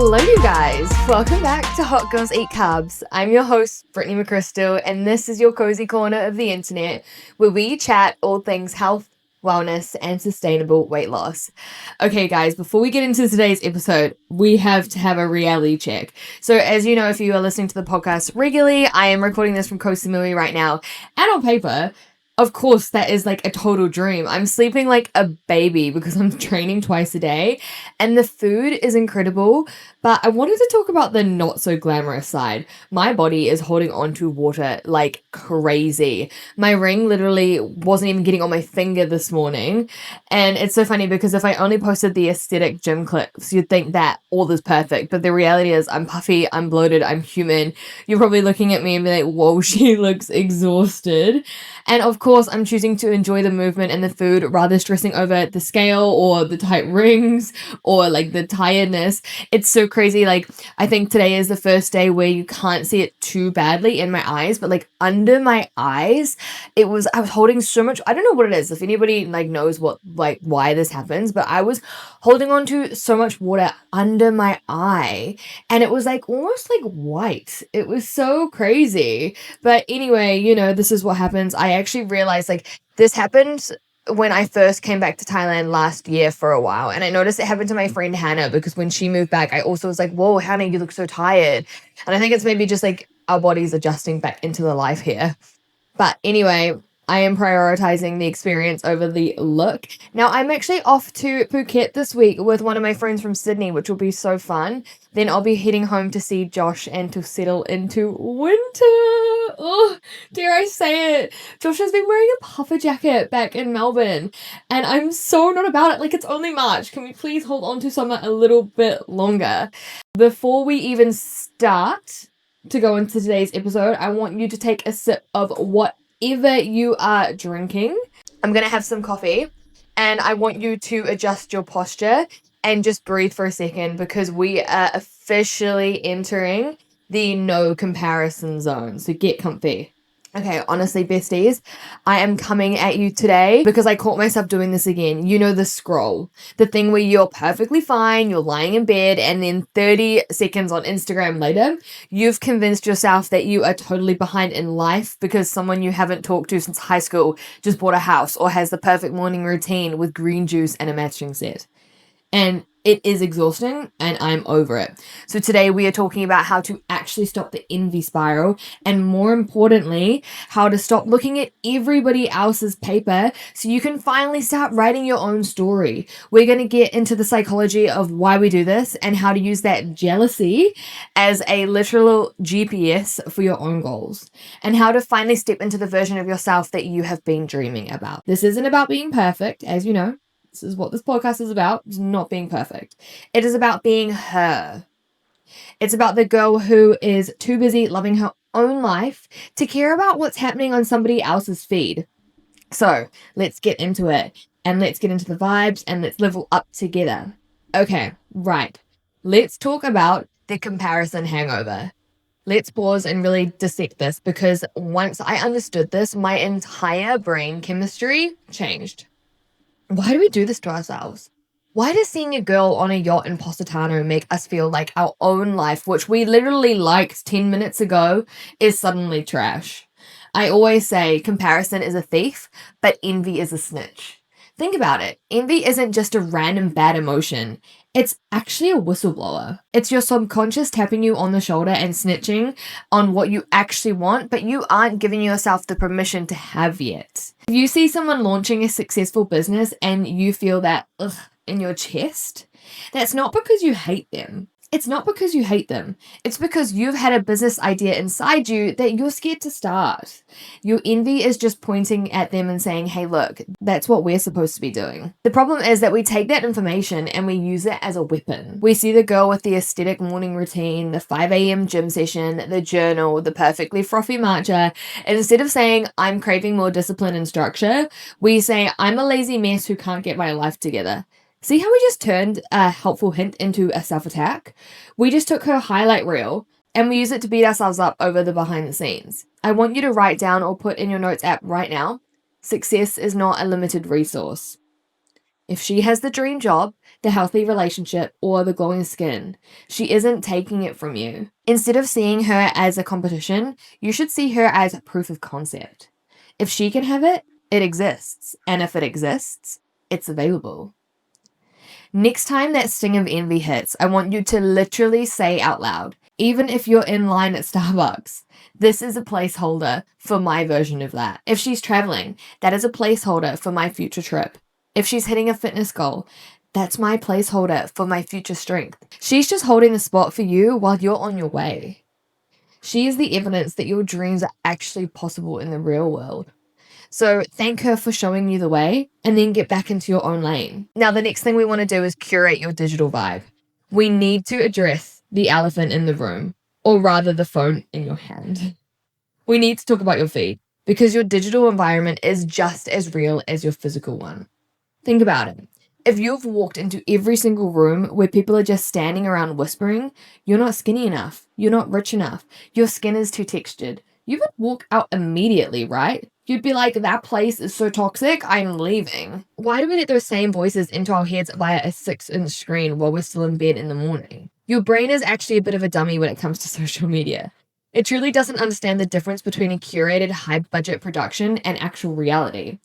Hello, you guys. Welcome back to Hot Girls Eat Carbs. I'm your host, Brittany McChrystal, and this is your cozy corner of the internet where we chat all things health, wellness, and sustainable weight loss. Okay, guys, before we get into today's episode, we have to have a reality check. So, as you know, if you are listening to the podcast regularly, I am recording this from Koh Samui right now, and on paper, of course, that is like a total dream. I'm sleeping like a baby because I'm training twice a day and the food is incredible. But I wanted to talk about the not so glamorous side. My body is holding on to water like crazy. My ring literally wasn't even getting on my finger this morning. And it's so funny because if I only posted the aesthetic gym clips, you'd think that all is perfect. But the reality is I'm puffy, I'm bloated, I'm human. You're probably looking at me and be like, whoa, she looks exhausted. And of course, I'm choosing to enjoy the movement and the food rather stressing over the scale or the tight rings or like the tiredness. It's so crazy. Like, I think today is the first day where you can't see it too badly in my eyes, but like under my eyes, I was holding so much. I don't know what it is. If anybody like knows what, like why this happens, but I was holding on to so much water under my eye and it was like almost like white. It was so crazy. But anyway, this is what happens. I actually realized like this happened when I first came back to Thailand last year for a while. And I noticed it happened to my friend Hannah because when she moved back, I also was like, whoa, Hannah, you look so tired. And I think it's maybe just like our bodies adjusting back into the life here. But anyway, I am prioritizing the experience over the look. Now, I'm actually off to Phuket this week with one of my friends from Sydney, which will be so fun. Then I'll be heading home to see Josh and to settle into winter. Oh, dare I say it? Josh has been wearing a puffer jacket back in Melbourne, and I'm so not about it. Like, it's only March. Can we please hold on to summer a little bit longer? Before we even start to go into today's episode, I want you to take a sip of whatever you are drinking. I'm going to have some coffee and I want you to adjust your posture and just breathe for a second because we are officially entering the no comparison zone. So get comfy. Okay, honestly, besties, I am coming at you today because I caught myself doing this again. You know, the scroll, the thing where you're perfectly fine, you're lying in bed, and then 30 seconds on Instagram later, you've convinced yourself that you are totally behind in life because someone you haven't talked to since high school just bought a house or has the perfect morning routine with green juice and a matching set. And it is exhausting and I'm over it. So today we are talking about how to actually stop the envy spiral and more importantly, how to stop looking at everybody else's paper so you can finally start writing your own story. We're going to get into the psychology of why we do this and how to use that jealousy as a literal GPS for your own goals and how to finally step into the version of yourself that you have been dreaming about. This isn't about being perfect, as you know. This is what this podcast is about. It's not being perfect. It is about being her. It's about the girl who is too busy loving her own life to care about what's happening on somebody else's feed. So let's get into it and let's get into the vibes and let's level up together. Okay, right. Let's talk about the comparison hangover. Let's pause and really dissect this because once I understood this, my entire brain chemistry changed. Why do we do this to ourselves? Why does seeing a girl on a yacht in Positano make us feel like our own life, which we literally liked 10 minutes ago, is suddenly trash? I always say comparison is a thief, but envy is a snitch. Think about it. Envy isn't just a random bad emotion. It's actually a whistleblower. It's your subconscious tapping you on the shoulder and snitching on what you actually want, but you aren't giving yourself the permission to have yet. If you see someone launching a successful business and you feel that in your chest, that's not because you hate them. It's not because you hate them. It's because you've had a business idea inside you that you're scared to start. Your envy is just pointing at them and saying, hey, look, that's what we're supposed to be doing. The problem is that we take that information and we use it as a weapon. We see the girl with the aesthetic morning routine, the 5 a.m. gym session, the journal, the perfectly frothy matcha. And instead of saying, I'm craving more discipline and structure, we say, I'm a lazy mess who can't get my life together. See how we just turned a helpful hint into a self-attack? We just took her highlight reel and we use it to beat ourselves up over the behind the scenes. I want you to write down or put in your notes app right now, success is not a limited resource. If she has the dream job, the healthy relationship, or the glowing skin, she isn't taking it from you. Instead of seeing her as a competition, you should see her as a proof of concept. If she can have it, it exists. And if it exists, it's available. Next time that sting of envy hits, I want you to literally say out loud, even if you're in line at Starbucks, this is a placeholder for my version of that. If she's traveling, that is a placeholder for my future trip. If she's hitting a fitness goal, that's my placeholder for my future strength. She's just holding the spot for you while you're on your way. She is the evidence that your dreams are actually possible in the real world. So thank her for showing you the way and then get back into your own lane. Now, the next thing we want to do is curate your digital vibe. We need to address the elephant in the room, or rather the phone in your hand. We need to talk about your feed because your digital environment is just as real as your physical one. Think about it. If you've walked into every single room where people are just standing around whispering, you're not skinny enough, you're not rich enough, your skin is too textured, you would walk out immediately, right? You'd be like, that place is so toxic, I'm leaving. Why do we let those same voices into our heads via a 6-inch screen while we're still in bed in the morning? Your brain is actually a bit of a dummy when it comes to social media. It truly doesn't understand the difference between a curated high-budget production and actual reality.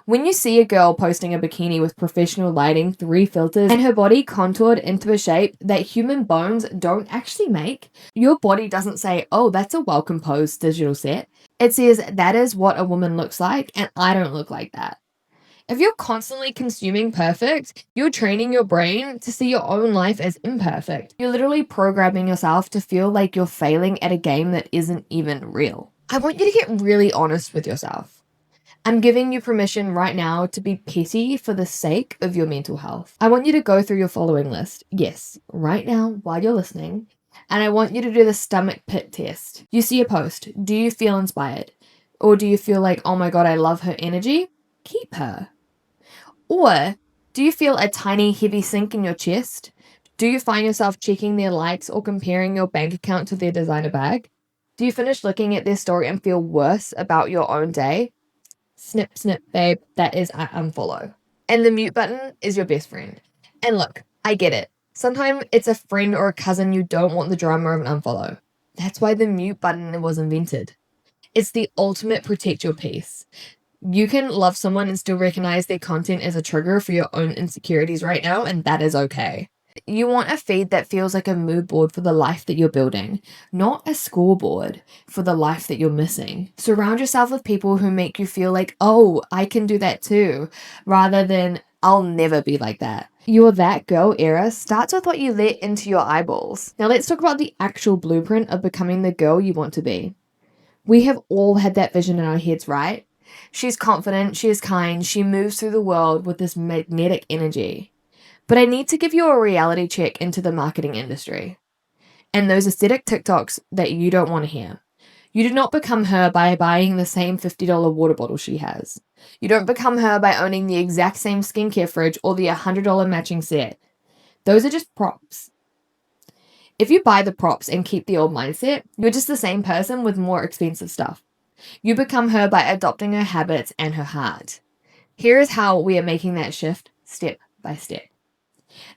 When you see a girl posting a bikini with professional lighting, 3 filters, and her body contoured into a shape that human bones don't actually make, your body doesn't say, oh, that's a well-composed digital set. It says, that is what a woman looks like, and I don't look like that. If you're constantly consuming perfect, you're training your brain to see your own life as imperfect. You're literally programming yourself to feel like you're failing at a game that isn't even real. I want you to get really honest with yourself. I'm giving you permission right now to be petty for the sake of your mental health. I want you to go through your following list. Yes, right now while you're listening. And I want you to do the stomach pit test. You see a post. Do you feel inspired? Or do you feel like, oh my God, I love her energy? Keep her. Or do you feel a tiny heavy sink in your chest? Do you find yourself checking their likes or comparing your bank account to their designer bag? Do you finish looking at their story and feel worse about your own day? Snip, snip, babe, that is a unfollow. And the mute button is your best friend. And look, I get it. Sometimes it's a friend or a cousin you don't want the drama of an unfollow. That's why the mute button was invented. It's the ultimate protect your peace. You can love someone and still recognize their content as a trigger for your own insecurities right now, and that is okay. You want a feed that feels like a mood board for the life that you're building, not a scoreboard for the life that you're missing. Surround yourself with people who make you feel like, oh, I can do that too, rather than I'll never be like that. Your that girl era starts with what you let into your eyeballs. Now let's talk about the actual blueprint of becoming the girl you want to be. We have all had that vision in our heads, right? She's confident, she is kind, she moves through the world with this magnetic energy. But I need to give you a reality check into the marketing industry and those aesthetic TikToks that you don't want to hear. You do not become her by buying the same $50 water bottle she has. You don't become her by owning the exact same skincare fridge or the $100 matching set. Those are just props. If you buy the props and keep the old mindset, you're just the same person with more expensive stuff. You become her by adopting her habits and her heart. Here is how we are making that shift step by step.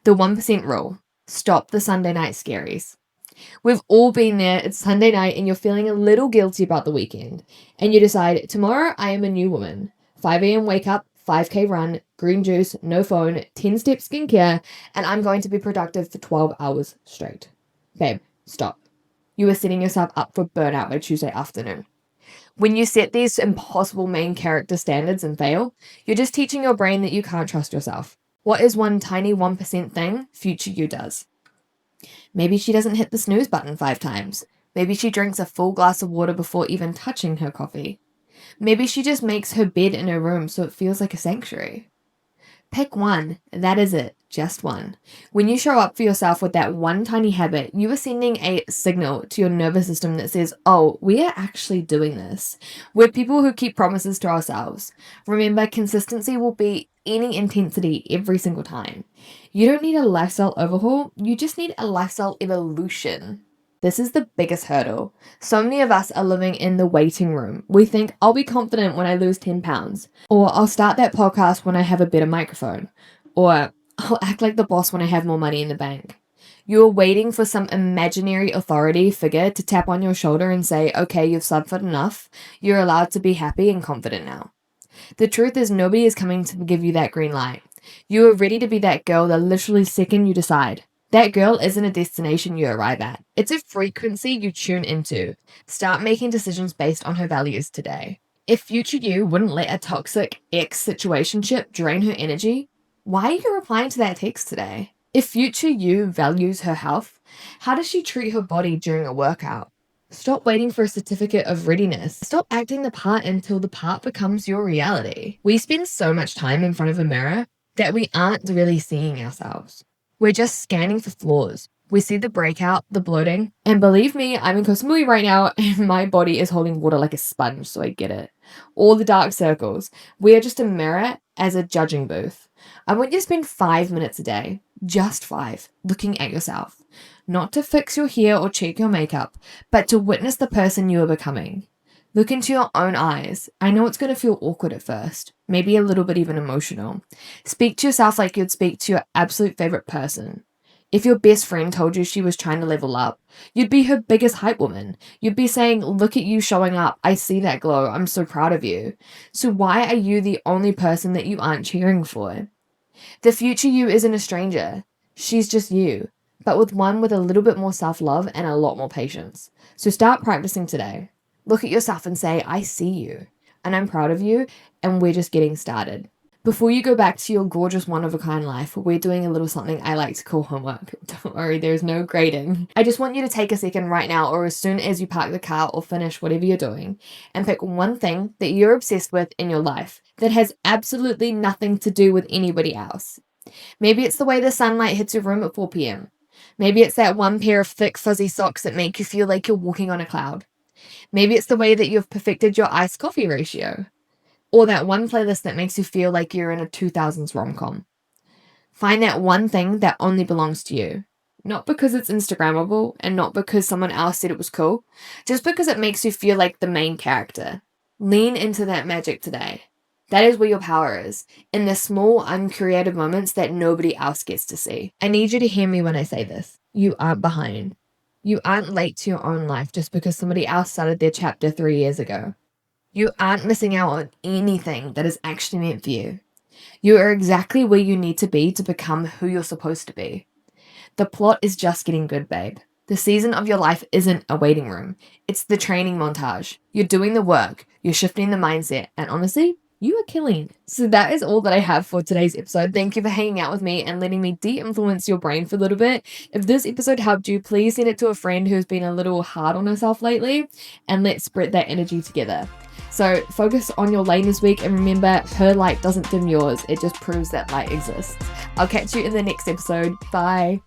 The 1% rule. Stop the Sunday night scaries. We've all been there. It's Sunday night and you're feeling a little guilty about the weekend. And you decide, tomorrow I am a new woman. 5 a.m. wake up, 5K run, green juice, no phone, 10-step skincare, and I'm going to be productive for 12 hours straight. Babe, stop. You are setting yourself up for burnout by Tuesday afternoon. When you set these impossible main character standards and fail, you're just teaching your brain that you can't trust yourself. What is one tiny 1% thing future you does? Maybe she doesn't hit the snooze button 5 times. Maybe she drinks a full glass of water before even touching her coffee. Maybe she just makes her bed in her room so it feels like a sanctuary. Pick one. That is it. Just one. When you show up for yourself with that one tiny habit, you are sending a signal to your nervous system that says, oh, we are actually doing this. We're people who keep promises to ourselves. Remember, consistency will be any intensity every single time. You don't need a lifestyle overhaul. You just need a lifestyle evolution. This is the biggest hurdle. So many of us are living in the waiting room. We think, I'll be confident when I lose 10 pounds. Or I'll start that podcast when I have a better microphone. Or, I'll act like the boss when I have more money in the bank. You're waiting for some imaginary authority figure to tap on your shoulder and say, okay, you've suffered enough. You're allowed to be happy and confident now. The truth is, nobody is coming to give you that green light. You are ready to be that girl the literally second you decide. That girl isn't a destination you arrive at. It's a frequency you tune into. Start making decisions based on her values today. If future you wouldn't let a toxic ex-situationship drain her energy, why are you replying to that text today? If future you values her health, how does she treat her body during a workout? Stop waiting for a certificate of readiness. Stop acting the part until the part becomes your reality. We spend so much time in front of a mirror that we aren't really seeing ourselves. We're just scanning for flaws. We see the breakout, the bloating, and believe me, I'm in Koh Samui right now and my body is holding water like a sponge, so I get it. All the dark circles. We are just a mirror as a judging booth. I want you to spend 5 minutes a day, just 5, looking at yourself. Not to fix your hair or check your makeup, but to witness the person you are becoming. Look into your own eyes. I know it's going to feel awkward at first, maybe a little bit even emotional. Speak to yourself like you'd speak to your absolute favorite person. If your best friend told you she was trying to level up, you'd be her biggest hype woman. You'd be saying, look at you showing up. I see that glow. I'm so proud of you. So why are you the only person that you aren't cheering for? The future you isn't a stranger. She's just you, but with a little bit more self-love and a lot more patience. So start practicing today. Look at yourself and say, I see you, and I'm proud of you, and we're just getting started. Before you go back to your gorgeous one-of-a-kind life, we're doing a little something I like to call homework. Don't worry, there's no grading. I just want you to take a second right now, or as soon as you park the car or finish whatever you're doing, and pick one thing that you're obsessed with in your life that has absolutely nothing to do with anybody else. Maybe it's the way the sunlight hits your room at 4 p.m. Maybe it's that one pair of thick fuzzy socks that make you feel like you're walking on a cloud. Maybe it's the way that you've perfected your iced coffee ratio. Or that one playlist that makes you feel like you're in a 2000s rom-com. Find that one thing that only belongs to you. Not because it's Instagrammable and not because someone else said it was cool, just because it makes you feel like the main character. Lean into that magic today. That is where your power is, in the small, uncreative moments that nobody else gets to see. I need you to hear me when I say this. You aren't behind. You aren't late to your own life just because somebody else started their chapter 3 years ago. You aren't missing out on anything that is actually meant for you. You are exactly where you need to be to become who you're supposed to be. The plot is just getting good, babe. The season of your life isn't a waiting room. It's the training montage. You're doing the work. You're shifting the mindset. And honestly, you are killing. So that is all that I have for today's episode. Thank you for hanging out with me and letting me de-influence your brain for a little bit. If this episode helped you, please send it to a friend who's been a little hard on herself lately, and let's spread that energy together. So focus on your lane this week, and remember, her light doesn't dim yours. It just proves that light exists. I'll catch you in the next episode. Bye.